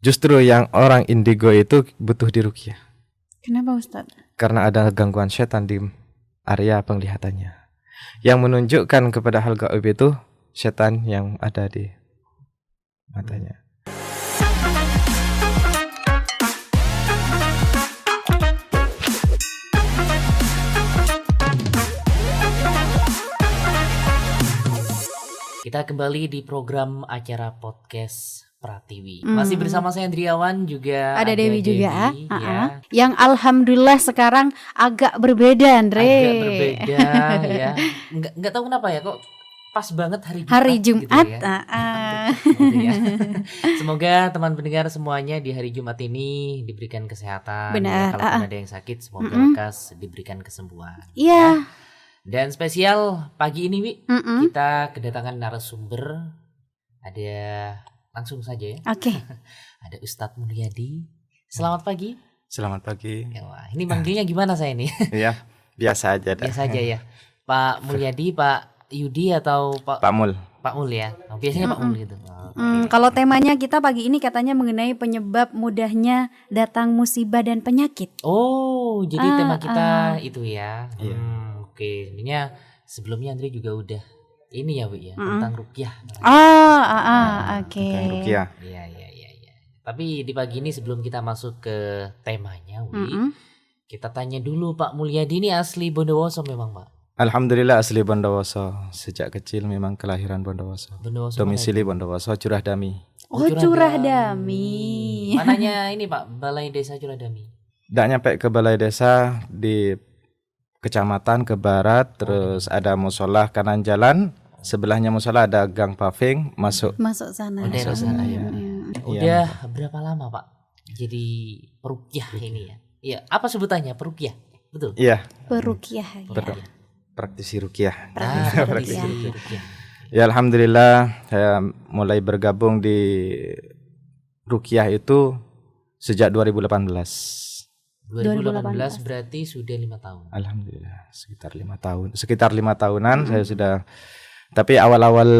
Justru yang orang indigo itu butuh diruqyah. Kenapa Ustaz? Karena ada gangguan setan di area penglihatannya. Yang menunjukkan kepada hal gaib itu setan yang ada di matanya. Kita kembali di program acara podcast Pratiwi. Masih bersama saya Andriawan, juga Ada Dewi juga. ya. Yang alhamdulillah sekarang agak berbeda, Andre. Agak berbeda ya. Enggak tahu kenapa ya, kok pas banget hari Jumat. Jumat. Gitu ya. Gitu ya. Semoga teman pendengar semuanya di hari Jumat ini diberikan kesehatan. Benar. Ya, kalau ada yang sakit, semoga lekas diberikan kesembuhan. Iya. Dan spesial pagi ini, Wi, kita kedatangan narasumber. Ada langsung saja ya. Oke. Ada Ustadz Mulyadi. Selamat pagi. Selamat pagi. Ya, wah, ini manggilnya gimana saya nih? Iya, biasa aja dah. Biasa aja ya. Pak Mulyadi, Pak Yudi atau Pak Mul. Pak Mul ya. Oh, biasanya Pak Mul gitu. Oh, Kalau temanya kita pagi ini katanya mengenai penyebab mudahnya datang musibah dan penyakit. oh, jadi tema kita itu ya. Iya. Oke, intinya sebelumnya Andre juga udah ini ya, Wi ya, tentang ruqyah. Oke. Ruqyah. Iya. Tapi di pagi ini sebelum kita masuk ke temanya, Wi, kita tanya dulu Pak Mulyadi ini asli Bondowoso memang, Pak? Alhamdulillah asli Bondowoso. Sejak kecil memang kelahiran Bondowoso. Bondowoso. Domisili Bondowoso, Curah Dami. Oh, Curah Dami. Mananya ini Pak, Balai Desa Curah Dami? Nggak nyampe ke balai desa, di kecamatan ke barat, terus ada musola kanan jalan, sebelahnya musola ada gang paving, masuk sana. Daerah sana ya. Udah berapa lama Pak jadi peruqyah ini ya? Iya, apa sebutannya peruqyah? Betul? Iya, Peruqyah. praktisi ruqyah. Praktisi ruqyah. Ya alhamdulillah saya mulai bergabung di ruqyah itu sejak 2018. 2018 berarti sudah 5 tahun. Alhamdulillah sekitar 5 tahun. Sekitar 5 tahunan saya sudah. Tapi awal-awal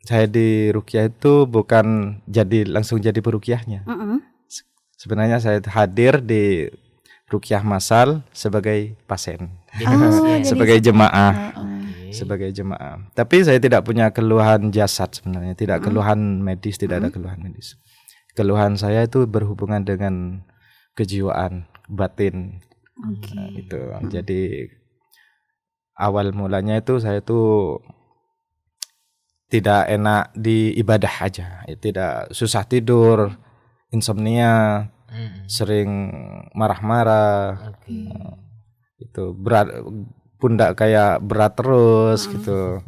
saya di ruqyah itu bukan langsung jadi peruqyahnya. Sebenarnya saya hadir di ruqyah massal sebagai pasien. Sebagai jemaah. Sebagai jemaah. Tapi saya tidak punya keluhan jasad sebenarnya, tidak keluhan medis, tidak ada keluhan medis. Keluhan saya itu berhubungan dengan kejiwaan, batin. Nah, itu. Jadi awal mulanya itu saya tuh tidak enak di ibadah aja, tidak susah tidur, insomnia, sering marah-marah, itu berat, pundak kayak berat terus gitu,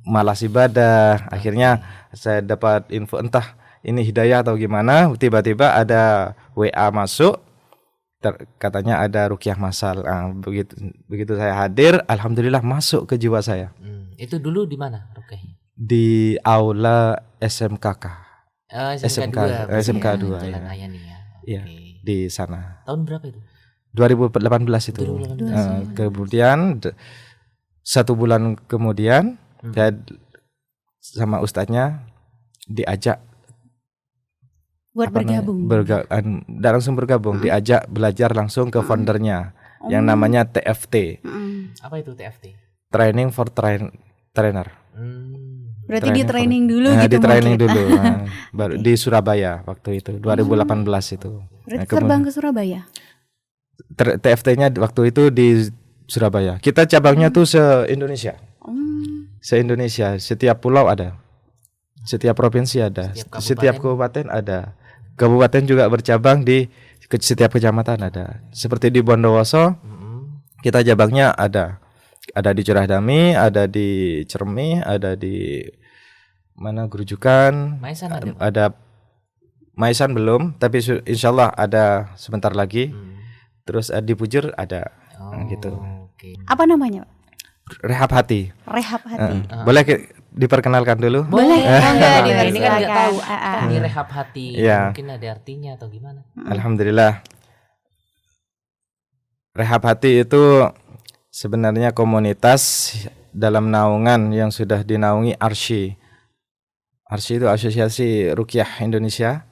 malas ibadah. Akhirnya saya dapat info entah ini hidayah atau gimana, tiba-tiba ada WA masuk. Katanya ada ruqyah massal. Begitu saya hadir, alhamdulillah masuk ke jiwa saya. Itu dulu di mana ruqyahnya? Di aula SMKK. SMK 2 Jalan ya. Ayani ya. Iya, di sana. Tahun berapa itu? 2018 itu. 2018. Kemudian 1 bulan kemudian saya sama ustadznya diajak Buat bergabung. Dan langsung bergabung, diajak belajar langsung ke foundernya yang namanya TFT. Apa itu TFT? Training for Trainer. Berarti di training dulu gitu. Di training dulu. Baru di Surabaya waktu itu 2018 itu. Berarti terbang ke Surabaya. TFT-nya waktu itu di Surabaya. Kita cabangnya tuh se-Indonesia. Se-Indonesia, setiap pulau ada. Setiap provinsi ada. Setiap kabupaten ada. Kabupaten juga bercabang di setiap kecamatan ada. Seperti di Bondowoso, kita cabangnya ada. Ada di Curah Dami, ada di Cermi, ada di mana Grujukan, Maesan ada Maesan belum, tapi insyaallah ada sebentar lagi. Terus di Pujur ada, gitu. Apa namanya? Rehab Hati. Rehab Hati. Boleh diperkenalkan dulu? Boleh. Ini kan nggak tahu. Ini rehab hati. Ya. Mungkin ada artinya atau gimana? Alhamdulillah. Rehab Hati itu sebenarnya komunitas dalam naungan yang sudah dinaungi ARSY. ARSY itu Asosiasi Ruqyah Indonesia.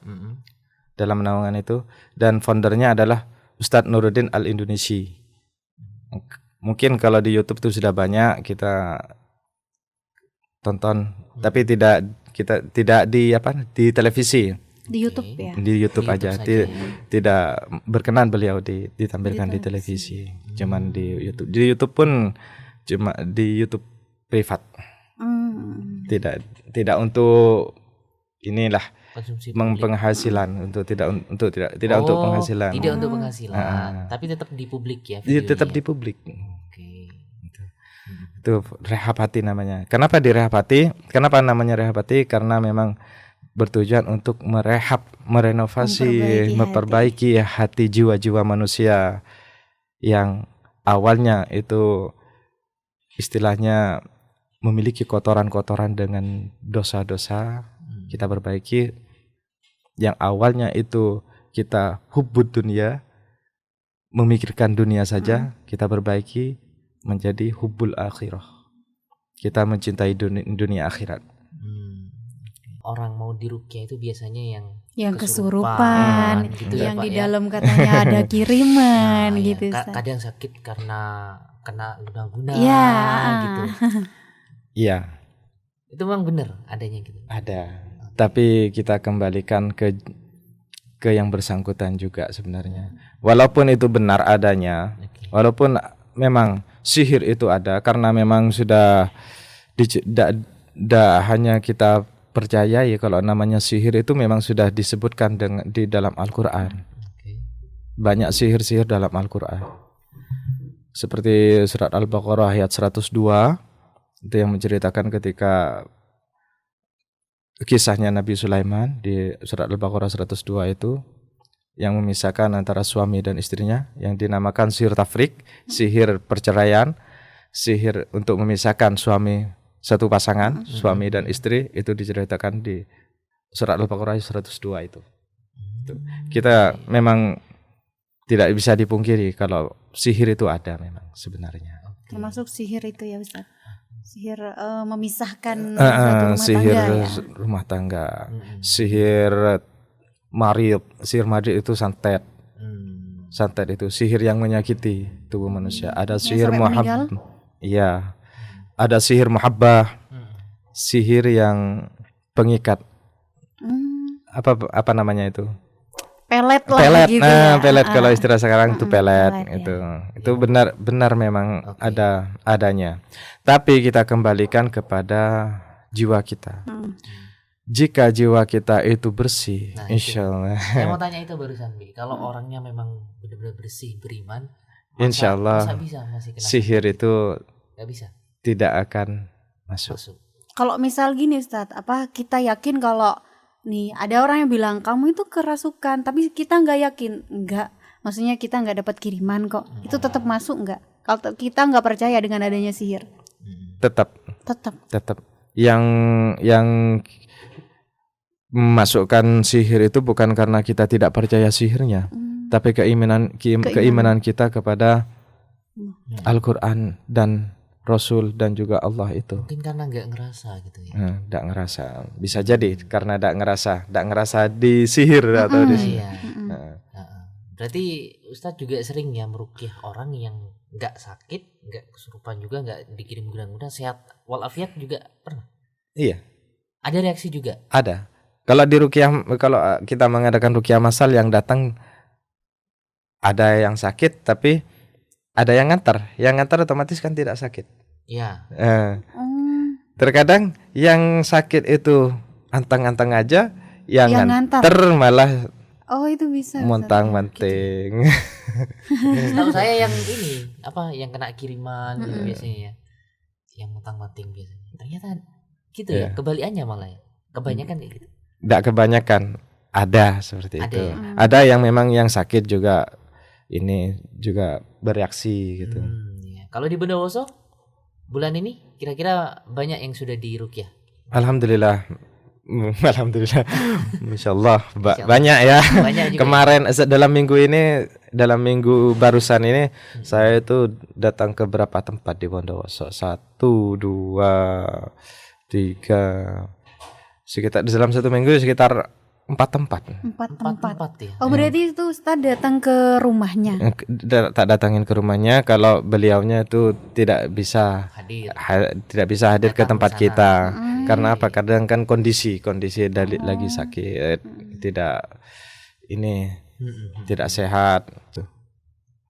dalam naungan itu, dan foundernya adalah Ustadz Nuruddin Al-Indonesi. Mungkin kalau di YouTube tuh sudah banyak kita tonton, tapi tidak di televisi. Di YouTube ya. Di YouTube aja. Tidak berkenan beliau ditampilkan di televisi. Cuman di YouTube. Di YouTube pun cuma di YouTube privat. Tidak untuk inilah penghasilan, tidak untuk penghasilan. Tidak untuk penghasilan, tapi tetap di publik ya. Tetap di publik. Oke. Itu rehab hati namanya. Kenapa direhab hati? Kenapa namanya rehab hati? Karena memang bertujuan untuk merehab, merenovasi, memperbaiki hati jiwa-jiwa manusia yang awalnya itu istilahnya memiliki kotoran-kotoran dengan dosa-dosa. Kita perbaiki yang awalnya itu kita hubbud dunia, memikirkan dunia saja, kita perbaiki menjadi hubbul akhirah. Kita mencintai dunia akhirat. Orang mau diruqyah itu biasanya yang kesurupan, gitu yang ya, Pak, di dalam katanya ada kiriman gitu. Kadang sakit karena kena guna-guna gitu. Iya. Itu memang benar adanya gitu. Ada. Tapi kita kembalikan ke yang bersangkutan juga sebenarnya. Walaupun itu benar adanya, walaupun memang sihir itu ada, karena memang sudah hanya kita percayai kalau namanya sihir itu memang sudah disebutkan di dalam Al-Quran. Banyak sihir-sihir dalam Al-Quran. Seperti surat Al-Baqarah ayat 102 itu yang menceritakan ketika kisahnya Nabi Sulaiman di surat Al-Baqarah 102 itu yang memisahkan antara suami dan istrinya, yang dinamakan sihir tafrik, sihir perceraian, sihir untuk memisahkan satu pasangan, suami dan istri, itu diceritakan di surat Al-Baqarah 102 itu. Kita memang tidak bisa dipungkiri kalau sihir itu ada memang sebenarnya. Termasuk sihir itu ya Ustaz. Sihir memisahkan rumah tangga. Sihir marid itu santet. Santet itu sihir yang menyakiti tubuh manusia. Ada sihir muhabbah. Iya. Ada sihir muhabbah. Sihir yang pengikat. Apa namanya itu? Pelet lah gitu. Pelet kalau istilah sekarang itu pelet itu. Ya. Itu benar memang adanya. Tapi kita kembalikan kepada jiwa kita. Jika jiwa kita itu bersih, insyaallah. Saya mau tanya itu barusan, Bi. Kalau orangnya memang benar-benar bersih, beriman, insyaallah masih kena sihir itu nggak bisa, tidak akan masuk. Kalau misal gini Ustadz, kita yakin kalau nih ada orang yang bilang kamu itu kerasukan, tapi kita nggak yakin, enggak. Maksudnya kita nggak dapat kiriman kok, itu tetap masuk nggak? Kalau kita nggak percaya dengan adanya sihir, tetap. Yang memasukkan sihir itu bukan karena kita tidak percaya sihirnya, tapi keimanan kita kepada Al-Quran dan Rasul dan juga Allah itu. Mungkin karena nggak ngerasa gitu ya. Nggak ngerasa, bisa jadi karena nggak ngerasa di sihir atau di sihir. Berarti Ustadz juga sering ya meruqyah orang yang nggak sakit, nggak kesurupan juga, nggak dikirim guna-guna, sehat walafiat juga pernah. Iya. Ada reaksi juga. Ada. Kalau kita mengadakan ruqyah massal yang datang ada yang sakit tapi ada yang ngantar. Yang ngantar otomatis kan tidak sakit. Iya. Terkadang yang sakit itu antang-antang aja, yang ngantar malah itu bisa. montang-manting. Setahu saya yang ini yang kena kiriman gitu biasanya ya. Yang montang-manting biasanya. Ternyata gitu ya. Kebalikannya malah ya. Kebanyakan kayak gitu. Enggak kebanyakan, ada seperti itu. Ya? Ada yang memang yang sakit juga ini juga bereaksi gitu. Ya. Kalau di Bondowoso bulan ini kira-kira banyak yang sudah diruqyah? Alhamdulillah. Insyaallah banyak ya. Banyak juga. Kemarin dalam minggu barusan ini saya itu datang ke beberapa tempat di Bondowoso. 1, 2, 3 sekitar dalam 1 minggu sekitar 4 tempat. 4 tempat ya. Oh berarti itu Ustaz datang ke rumahnya. Tak datangin ke rumahnya kalau beliaunya itu tidak bisa hadir ke tempat kita. Karena apa? Kadang kan kondisi lagi sakit, tidak tidak sehat.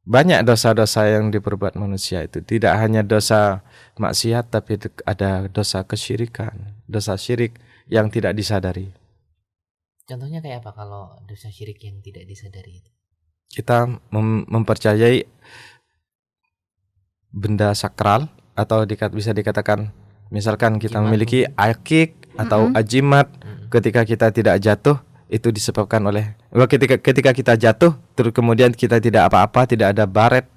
Banyak dosa-dosa yang diperbuat manusia itu. Tidak hanya dosa maksiat, tapi ada dosa kesyirikan, dosa syirik yang tidak disadari. Contohnya kayak apa kalau dosa syirik yang tidak disadari itu? Kita mempercayai benda sakral atau bisa dikatakan misalkan kita memiliki akik atau ajimat, ketika kita tidak jatuh itu disebabkan oleh ketika kita jatuh terus kemudian kita tidak apa-apa, tidak ada baret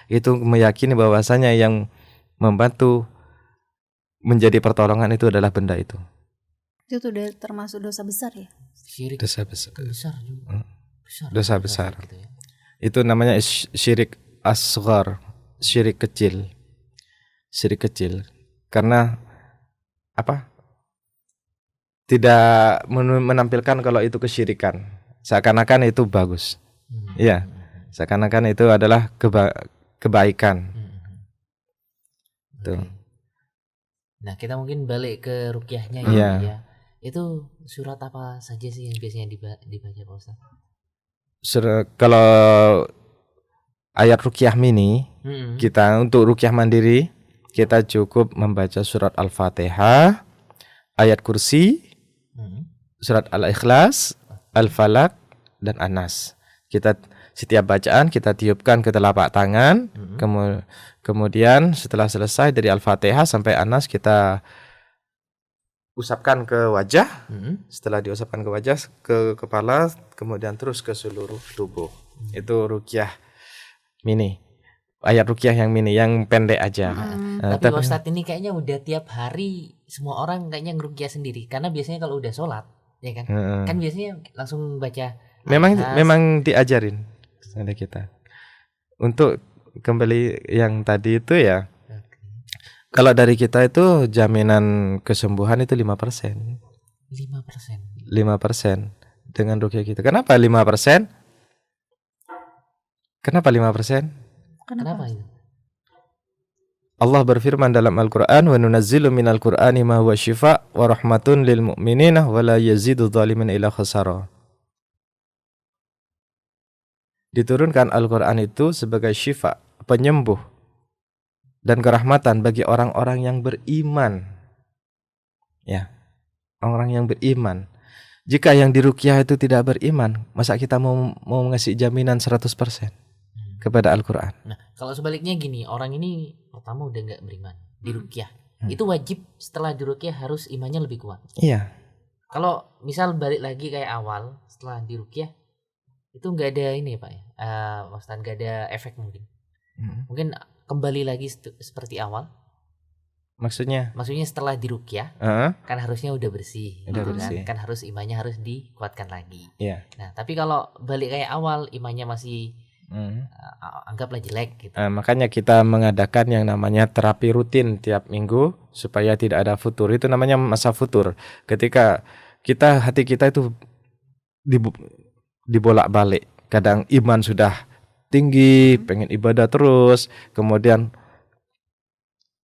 itu meyakini bahwasanya yang membantu menjadi pertolongan itu adalah benda itu. Itu udah termasuk dosa besar ya? Syirik dosa besar. Besar juga. Dosa besar. Gitu ya. Itu namanya syirik asghar, syirik kecil. Syirik kecil. Karena apa? Tidak menampilkan kalau itu kesyirikan. Seakan-akan itu bagus. Iya. Seakan-akan itu adalah kebaikan. Tuh. Nah, kita mungkin balik ke ruqyahnya ya. Itu surat apa saja sih yang biasanya dibaca Pak Ustaz? Kalau ayat ruqyah mini, kita untuk ruqyah mandiri, kita cukup membaca surat Al-Fatihah, ayat kursi, surat Al-Ikhlas, Al-Falaq, dan An-Nas. Kita setiap bacaan kita tiupkan ke telapak tangan, kemudian setelah selesai dari Al-Fatihah sampai An-Nas kita usapkan ke wajah. Setelah diusapkan ke wajah, ke kepala, kemudian terus ke seluruh tubuh. Itu ruqyah mini. Ayat ruqyah yang mini, yang pendek aja. Tapi Ustadz ini kayaknya udah tiap hari semua orang kayaknya ngeruqyah sendiri. Karena biasanya kalau udah sholat, ya kan? Kan biasanya langsung baca. Memang diajarin oleh kita. Untuk kembali yang tadi itu ya. Kalau dari kita itu jaminan kesembuhan itu 5%. 5% dengan ruqyah kita. Kenapa 5%? Kenapa 5%? Kenapa itu? Allah berfirman dalam Al-Qur'an, "Wa nunazzilu minal Qur'ani ma huwa syifaa wa rahmatun lil mu'minina wa la yazidu dzalimin illa khasara." Diturunkan Al-Qur'an itu sebagai syifa, penyembuh dan kerahmatan bagi orang-orang yang beriman. Ya, orang yang beriman. Jika yang diruqyah itu tidak beriman, masa kita mau ngasih jaminan 100% kepada Al-Qur'an? Nah, kalau sebaliknya gini, orang ini pertama udah nggak beriman, diruqyah. Itu wajib setelah diruqyah harus imannya lebih kuat. Iya. Kalau misal balik lagi kayak awal setelah diruqyah itu nggak ada ini Pak ya, Ustaz, nggak ada efek mungkin. Mungkin kembali lagi seperti awal. Maksudnya setelah diruqyah kan harusnya udah bersih, kan harus imannya harus dikuatkan lagi. Iya. Nah, tapi kalau balik kayak awal imannya masih anggaplah jelek gitu. Makanya kita mengadakan yang namanya terapi rutin tiap minggu supaya tidak ada futur. Itu namanya masa futur. Ketika hati kita itu dibolak-balik. Kadang iman sudah tinggi, pengen ibadah terus, kemudian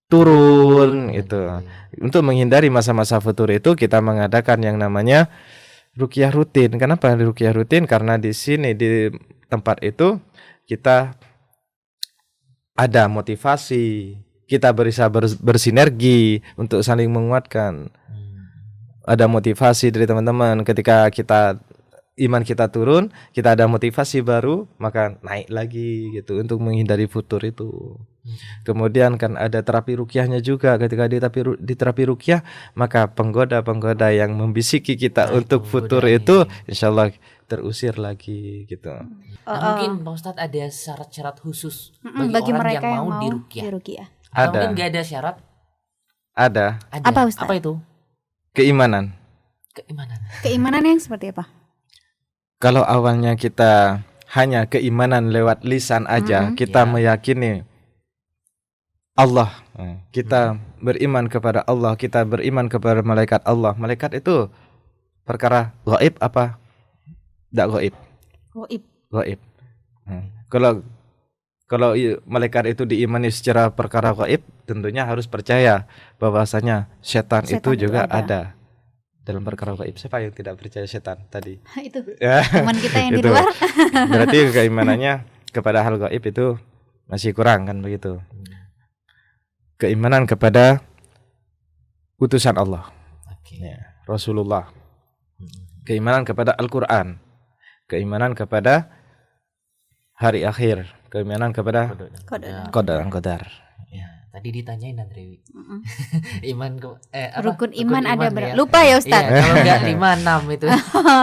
turun itu. Untuk menghindari masa-masa futur itu kita mengadakan yang namanya ruqyah rutin. Kenapa ruqyah rutin? Karena di sini di tempat itu kita ada motivasi, kita bisa bersinergi untuk saling menguatkan. Ada motivasi dari teman-teman. Ketika iman kita turun, kita ada motivasi baru, maka naik lagi gitu untuk menghindari futur itu. Kemudian kan ada terapi ruqyahnya juga. Ketika di terapi ruqyah, maka penggoda-penggoda yang membisiki kita untuk futur itu insyaallah terusir lagi gitu. Mungkin Pak Ustadz ada syarat-syarat khusus bagi orang mereka yang mau diruqyah. Ada. Atau mungkin nggak ada syarat? Ada. Apa Ustadz? Apa itu? Keimanan. Keimanan yang seperti apa? Kalau awalnya kita hanya keimanan lewat lisan aja, kita meyakini Allah, kita beriman kepada Allah, kita beriman kepada malaikat Allah. Malaikat itu perkara gaib apa tidak gaib? Goib. Gaib. Kalau malaikat itu diimani secara perkara gaib, tentunya harus percaya bahwasanya setan itu juga ada dalam perkara gaib. Siapa yang tidak percaya setan tadi? Itu Ya. teman kita yang di Itu. luar. Berarti keimanannya kepada hal gaib itu masih kurang kan begitu. Keimanan kepada utusan Allah, Oke. ya, Rasulullah. Keimanan kepada Al-Qur'an. Keimanan kepada hari akhir, keimanan kepada qadar. Ya, tadi ditanyain Andrewi. Mm-mm. Iman Rukun iman ada ya. berapa? Lupa ya Ustaz. Iya, kalau enggak 5 6 itu.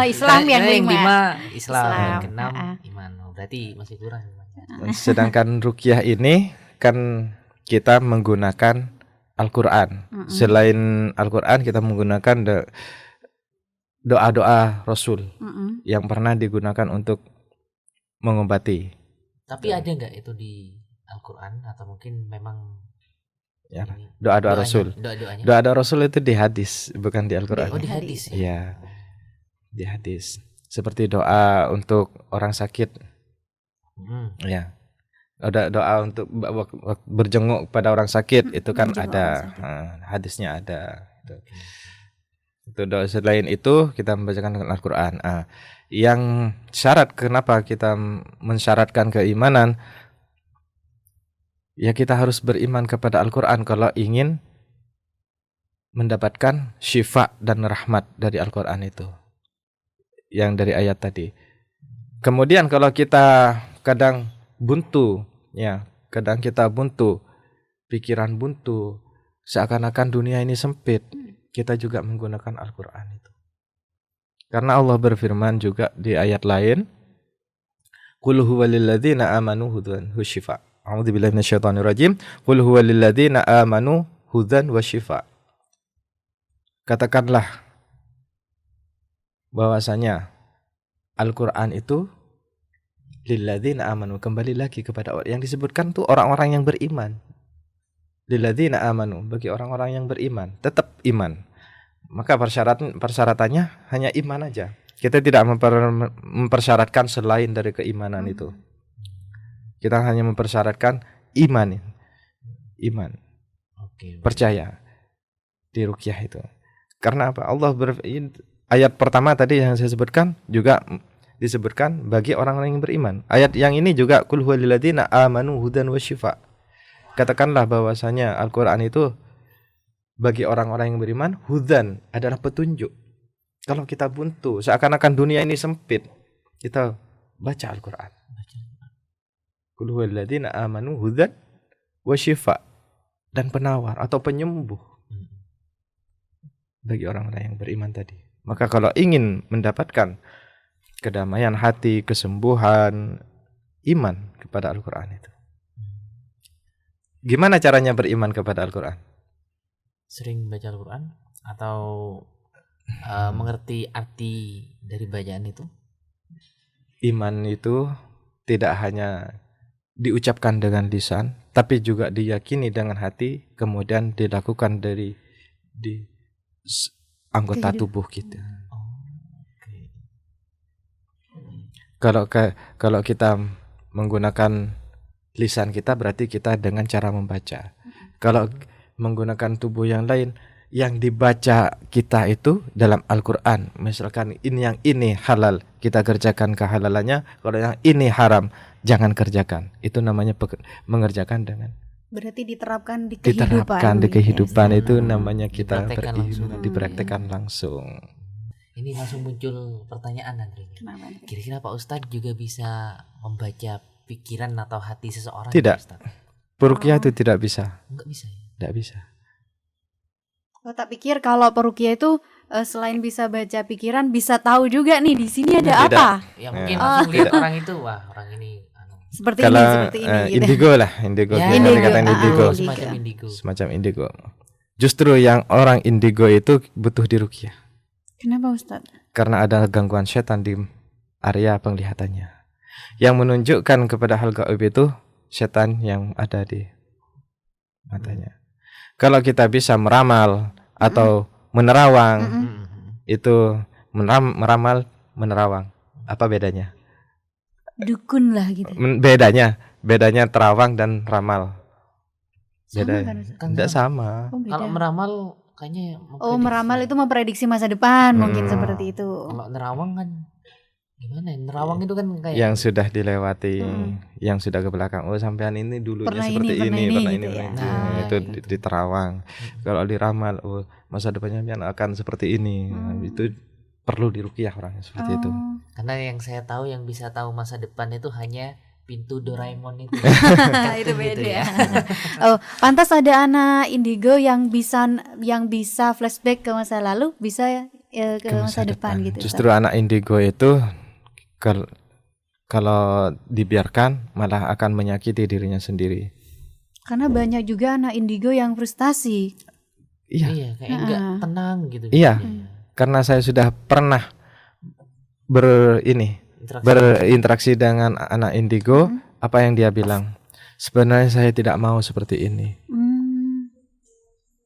Islam yang Yang 5. 5 Islam, yang Islam, 6 iman. Oh, berarti masih kurang imannya. Sedangkan ruqyah ini kan kita menggunakan Al-Qur'an. Selain Al-Qur'an kita menggunakan doa-doa Rasul yang pernah digunakan untuk mengobati. Tapi ada enggak itu di Al-Qur'an atau mungkin memang Ya, ini doa-doa doanya, Rasul. Doa-doanya. Doa-doa Rasul itu di hadis, bukan di Al-Qur'an. Oh, di hadis ya. Iya, di hadis. Seperti doa untuk orang sakit. Ya. Ada doa untuk berjenguk pada orang sakit, itu kan berjenguk ada, orang sakit. hadisnya ada. Itu doa. Selain itu kita membacakan dengan Al-Qur'an. Yang syarat kenapa kita mensyaratkan keimanan, ya kita harus beriman kepada Al-Qur'an kalau ingin mendapatkan syifa dan rahmat dari Al-Qur'an itu, yang dari ayat tadi. Kemudian kalau kita kadang buntu, ya, kadang kita buntu, pikiran buntu, seakan-akan dunia ini sempit, kita juga menggunakan Al-Qur'an itu. Karena Allah berfirman juga di ayat lain, qul huwa lil ladzina amanu hudan wa shifa. A'udzubillahi minasyaitonir rajim. Qul huwa lil ladzina amanu hudan wa shifa. Katakanlah bahwasanya Al-Qur'an itu lil ladzina amanu, kembali lagi kepada orang yang disebutkan tuh orang-orang yang beriman. Lil ladzina amanu, bagi orang-orang yang beriman, tetap iman. Maka persyaratannya hanya iman aja. Kita tidak mempersyaratkan selain dari keimanan itu. Kita hanya mempersyaratkan iman. Oke. Percaya di ruqyah itu. Karena apa? Ayat pertama tadi yang saya sebutkan juga disebutkan bagi orang-orang yang beriman. Ayat yang ini juga qul huwal ladzina amanu hudan wasyifa. Katakanlah bahwasanya Al-Qur'an itu bagi orang-orang yang beriman, hudan adalah petunjuk. Kalau kita buntu, seakan-akan dunia ini sempit, kita baca Al-Qur'an. Qul huwal ladzina amanu hudan wasyifa, dan penawar atau penyembuh bagi orang-orang yang beriman tadi. Maka kalau ingin mendapatkan kedamaian hati, kesembuhan, iman kepada Al-Qur'an itu. Gimana caranya beriman kepada Al-Qur'an? Sering baca Al-Qur'an atau mengerti arti dari bacaan itu? Iman itu tidak hanya diucapkan dengan lisan, tapi juga diyakini dengan hati, kemudian dilakukan di anggota tubuh kita. Kalau kita menggunakan lisan kita, berarti kita dengan cara membaca. Kalau menggunakan tubuh yang lain, yang dibaca kita itu dalam Al-Qur'an, misalkan yang ini halal, kita kerjakan kehalalannya. Kalau yang ini haram, jangan kerjakan. Itu namanya mengerjakan dengan berarti diterapkan di kehidupan. Diterapkan di kehidupan itu namanya kita dipraktekkan langsung. Ini langsung muncul pertanyaan Andre. Kenapa? Kira-kira Pak Ustadz juga bisa membaca pikiran atau hati seseorang? Tidak. Ustadz? Peruqyah itu tidak bisa. Enggak bisa ya? Tidak bisa. Oh, tak pikir kalau peruqyah itu selain bisa baca pikiran, bisa tahu juga nih di sini ada Tidak. apa. Ya mungkin langsung lihat orang itu, wah orang ini Seperti Kalau ini, seperti ini. Gitu. indigo lah, indigo. Ya, Kita indigo. dikatakan indigo. semacam indigo. Semacam indigo. Justru yang orang indigo itu butuh diruqyah. Kenapa Ustadz? Karena ada gangguan setan di area penglihatannya. Yang menunjukkan kepada hal gaib itu setan yang ada di matanya. Kalau kita bisa meramal atau menerawang, itu meramal, menerawang. Apa bedanya? Dukun lah gitu. Bedanya terawang dan ramal. Beda. Tidak sama. Oh, beda. Kalau meramal kayaknya meramal itu memprediksi masa depan mungkin seperti itu. Kalau nerawang kan gimana ya? Nerawang itu kan kayak yang sudah dilewati, yang sudah ke belakang. Oh, sampean ini dulunya pernah seperti ini, pernah gitu ya. Itu di terawang. Kalau diramal, oh masa depannya pian akan seperti ini. Itu perlu diruqyah orangnya seperti itu. Karena yang saya tahu yang bisa tahu masa depan itu hanya pintu Doraemon itu. Itu beda ya. Oh, pantas ada anak indigo yang bisa flashback ke masa lalu, bisa ke masa depan gitu. Justru anak indigo itu kalau dibiarkan malah akan menyakiti dirinya sendiri. Karena banyak juga anak indigo yang frustasi. Iya, kayak enggak tenang gitu. Iya. Karena saya sudah pernah berinteraksi dengan anak indigo, apa yang dia bilang? Sebenarnya saya tidak mau seperti ini.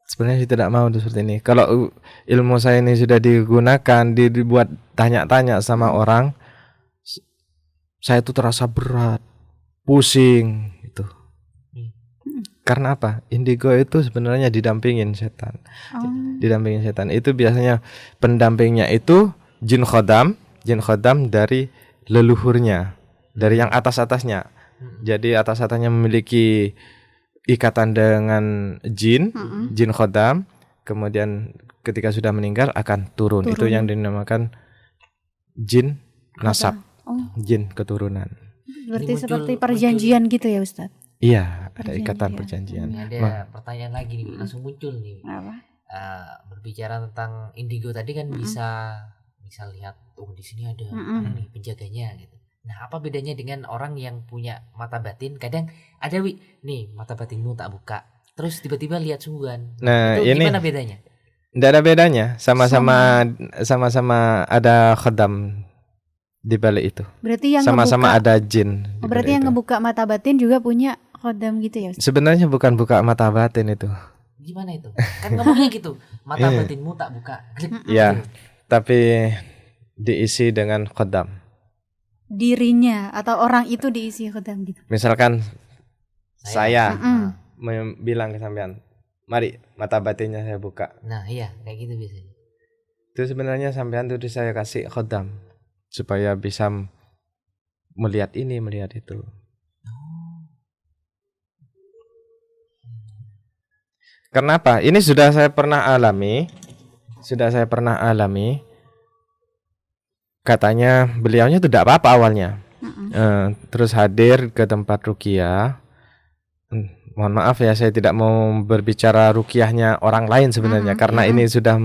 Sebenarnya saya tidak mau seperti ini. Kalau ilmu saya ini sudah digunakan, dibuat tanya-tanya sama orang, saya itu terasa berat, pusing gitu. Karena apa? Indigo itu sebenarnya didampingin setan. Didampingin setan. Itu biasanya pendampingnya itu jin khodam dari leluhurnya, dari yang atas-atasnya. Jadi atas-atasnya memiliki ikatan dengan jin khodam, kemudian ketika sudah meninggal akan turun. Itu yang dinamakan jin nasab, jin keturunan. Berarti seperti perjanjian gitu ya Ustadz? Iya, ada ikatan perjanjian. Ada pertanyaan lagi nih, langsung muncul nih. Apa? Berbicara tentang indigo tadi kan bisa lihat di sini ada nih penjaganya gitu. Nah, apa bedanya dengan orang yang punya mata batin? Kadang ada nih mata batinmu tak buka, terus tiba-tiba lihat sungguhan. Nah, itu ini gimana bedanya? Tidak ada bedanya, sama-sama ada khodam di balik itu. Berarti yang sama-sama ada jin. Berarti yang ngebuka mata batin juga punya khodam gitu ya Ustaz? Sebenarnya bukan buka mata batin itu. Gimana itu? Kan ngomongnya gitu, mata batinmu tak buka. Iya, tapi diisi dengan khodam. Dirinya atau orang itu diisi khodam gitu. Misalkan saya bilang ke sampean, mari mata batinnya saya buka. Nah iya, kayak gitu biasanya. Itu sebenarnya sampean tuh saya kasih khodam supaya bisa melihat ini, melihat itu. Kenapa? Ini sudah saya pernah alami. Katanya beliaunya tidak apa-apa awalnya. Terus hadir ke tempat ruqyah. Mohon maaf ya, saya tidak mau berbicara ruqyahnya orang lain sebenarnya, karena ini sudah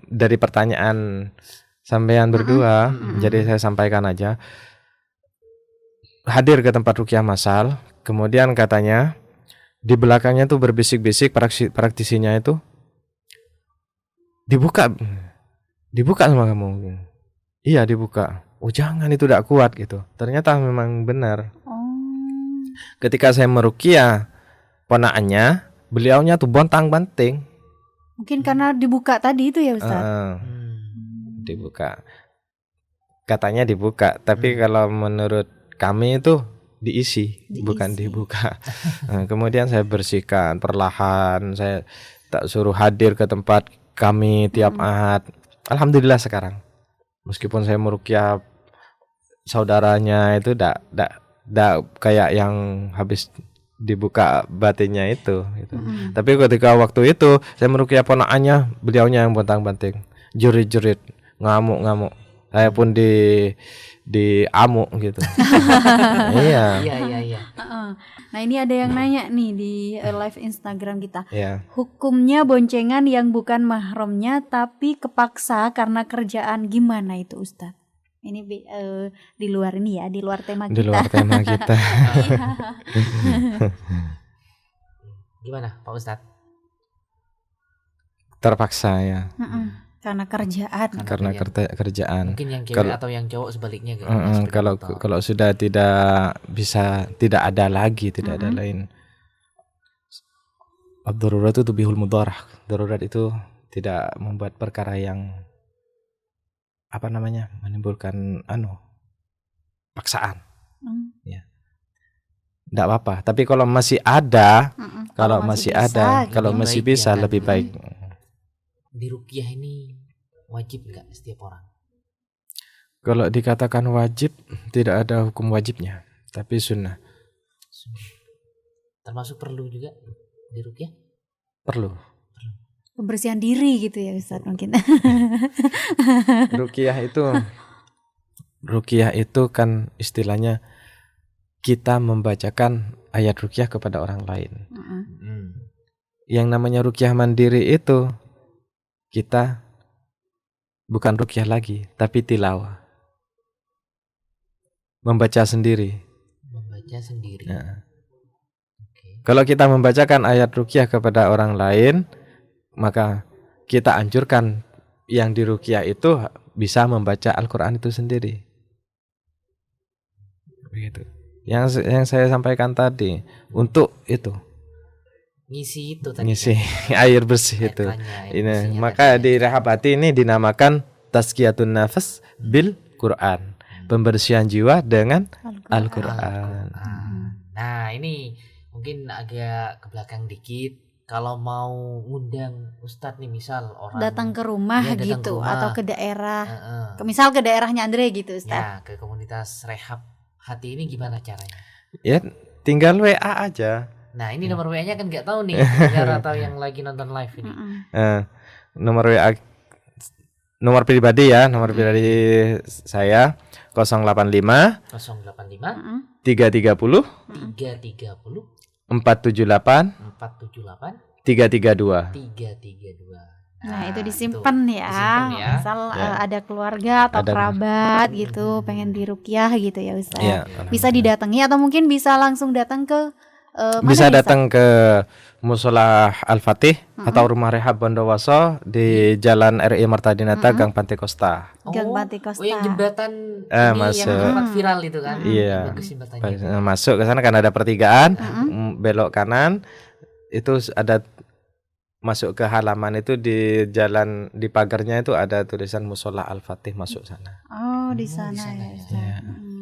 dari pertanyaan sampean berdua, jadi saya sampaikan aja. Hadir ke tempat ruqyah massal, kemudian katanya di belakangnya tuh berbisik-bisik praktisinya itu, dibuka sama kamu. Iya, dibuka. Oh jangan, itu tidak kuat gitu. Ternyata memang benar. Ketika saya meruqyah ponaannya, beliaunya tuh bontang-banting. Mungkin karena dibuka tadi itu ya Ustaz. Dibuka. Katanya dibuka, tapi kalau menurut kami itu diisi. Bukan dibuka. Kemudian saya bersihkan perlahan, saya tak suruh hadir ke tempat kami tiap Ahad. Alhamdulillah sekarang, meskipun saya meruqyah saudaranya itu tidak kayak yang habis dibuka batinnya itu gitu. Tapi ketika waktu itu saya meruqyah ponakannya, beliaunya yang bontang-banting, jerit-jerit, ngamuk-ngamuk. Saya pun di amuk gitu. Iya. Nah, ini ada yang nanya nih di live Instagram kita. Iya. Hukumnya boncengan yang bukan mahramnya tapi kepaksa karena kerjaan, gimana itu Ustaz? Ini di luar ini ya, di luar tema kita. Di luar tema kita. Gimana Pak Ustadz? Terpaksa ya. Karena kerjaan. Karena kerjaan. Mungkin yang cewek atau yang cowok sebaliknya. Kalau sudah tidak bisa, tidak ada lagi, tidak ada lain. Ad-darurat itu tubihul mudarah. Darurat itu tidak membuat perkara yang menimbulkan paksaan. Ya. Enggak apa-apa, tapi kalau masih ada, kalau masih bisa lebih baik. Di ruqyah ini wajib enggak setiap orang? Kalau dikatakan wajib, tidak ada hukum wajibnya, tapi sunnah. Termasuk perlu juga di ruqyah? Perlu. Pembersihan diri gitu ya Ustaz mungkin. Ruqyah itu kan istilahnya kita membacakan ayat ruqyah kepada orang lain. Yang namanya ruqyah mandiri itu kita bukan ruqyah lagi, tapi tilawah. Membaca sendiri. Nah. Kalau kita membacakan ayat ruqyah kepada orang lain, maka kita anjurkan yang di ruqyah itu bisa membaca Al-Quran itu sendiri. Begitu. Yang saya sampaikan tadi untuk itu. Ngisi air bersih itu. Ini maka di rehab hati ini dinamakan tazkiyatun nafas bil Quran. Pembersihan jiwa dengan Al-Quran. Nah, ini mungkin agak ke belakang dikit. Kalau mau ngundang Ustadz nih, misal orang datang ke rumah ke rumah, atau ke daerah, misal ke daerahnya Andre gitu Ustadz. Ya, ke komunitas rehab hati ini gimana caranya? Ya, tinggal WA aja. Nah, ini nomor WA-nya kan nggak tahu nih pendengar atau yang lagi nonton live ini. Nomor WA, nomor pribadi ya, nomor pribadi saya 085 330 478 332. Nah, itu disimpan ya. Misal ada keluarga atau kerabat gitu pengen diruqyah gitu ya Ustaz. Ya, bisa didatangi atau mungkin bisa langsung datang ke bisa datang ke Musola Al-Fatih atau Rumah Rehab Bondowoso di Jalan RI Martadinata Gang Pantai Costa. Gang Pantai Costa. Yang jembatan ini yang sempat viral itu kan. Iya. Masuk ke sana kan ada pertigaan, belok kanan itu ada masuk ke halaman itu di jalan di pagarnya itu ada tulisan Musola Al-Fatih, masuk sana. Oh, di sana ya.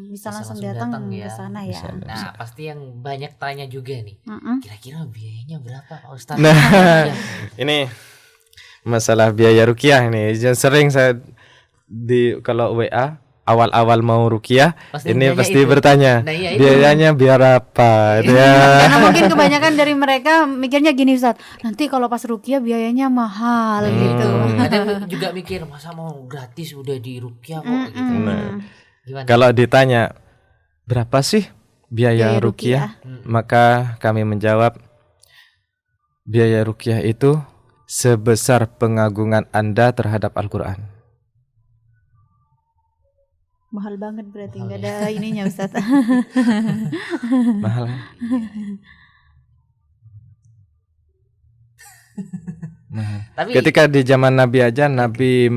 Bisa langsung datang ke sana ya. Nah, pasti yang banyak tanya juga nih. Kira-kira biayanya berapa Pak Ustadz? Nah, ini masalah biaya ruqyah ini. Sering saya kalau WA awal-awal mau ruqyah ini pasti bertanya biayanya biar apa ya. Karena mungkin kebanyakan dari mereka mikirnya gini Ustaz, nanti kalau pas ruqyah biayanya mahal gitu. Kadang juga mikir masa mau gratis udah di ruqyah kok gitu. Kalau ditanya berapa sih biaya ruqyah, maka kami menjawab biaya ruqyah itu sebesar pengagungan Anda terhadap Al-Quran. Mahal banget berarti nggak ada ininya Ustaz. Mahal. Tapi ketika di zaman Nabi aja Nabi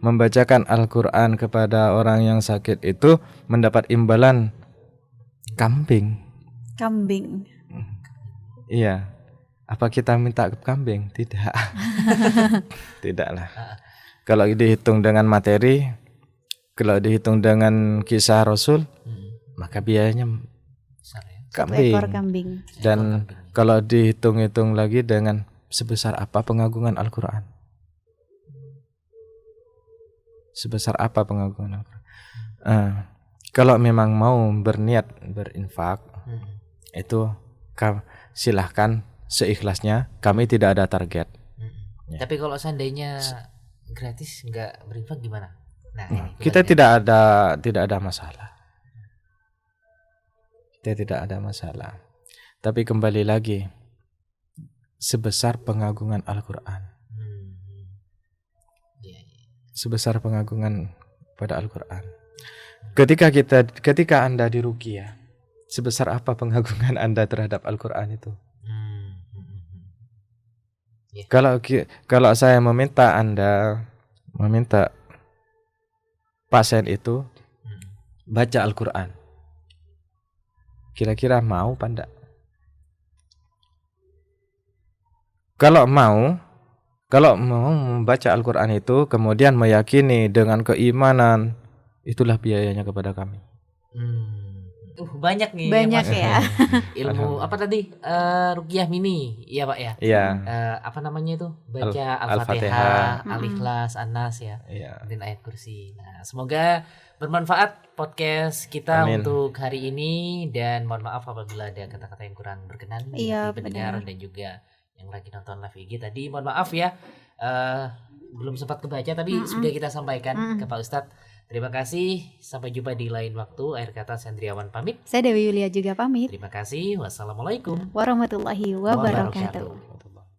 membacakan Al-Quran kepada orang yang sakit itu mendapat imbalan kambing. Iya. Apa kita minta kambing? Tidak. Tidaklah. Kalau dihitung dengan materi, kalau dihitung dengan kisah Rasul, maka biayanya kambing. Dan kalau dihitung-hitung lagi dengan sebesar apa pengagungan Al-Quran? Sebesar apa pengagungan Al-Quran? Kalau memang mau berniat berinfak, itu silahkan seikhlasnya. Kami tidak ada target. Ya. Tapi kalau seandainya gratis nggak berinfak gimana? Nah, kita tidak ada masalah. Kita tidak ada masalah. Tapi kembali lagi, sebesar pengagungan Al-Quran. Sebesar pengagungan pada Al-Quran. Ketika Anda di ruqyah, sebesar apa pengagungan Anda terhadap Al-Quran itu? Kalau saya meminta pasien itu baca Al-Quran, kira-kira mau apa enggak? Kalau mau, Kalau mau membaca Al-Quran itu kemudian meyakini dengan keimanan, itulah biayanya kepada kami. Banyak nih. Banyak ya. Ilmu apa tadi? Ruqyah mini, ya Pak ya. Iya. Apa namanya itu? Baca Al-Fatihah, Al-Fatihah. Al-Ikhlas, An-Nas ya. Iya. Dan ayat kursi. Nah, semoga bermanfaat podcast kita Amin. untuk hari ini, dan mohon maaf apabila ada kata-kata yang kurang berkenan di Iya, pendengar benar. dan juga yang lagi nonton live IG tadi. Mohon maaf ya. Belum sempat kebaca tapi sudah kita sampaikan ke Pak Ustadz. Terima kasih. Sampai jumpa di lain waktu. Akhir kata, Sandriawan pamit. Saya Dewi Yulia juga pamit. Terima kasih. Wassalamualaikum Warahmatullahi wabarakatuh. wabarakatuh.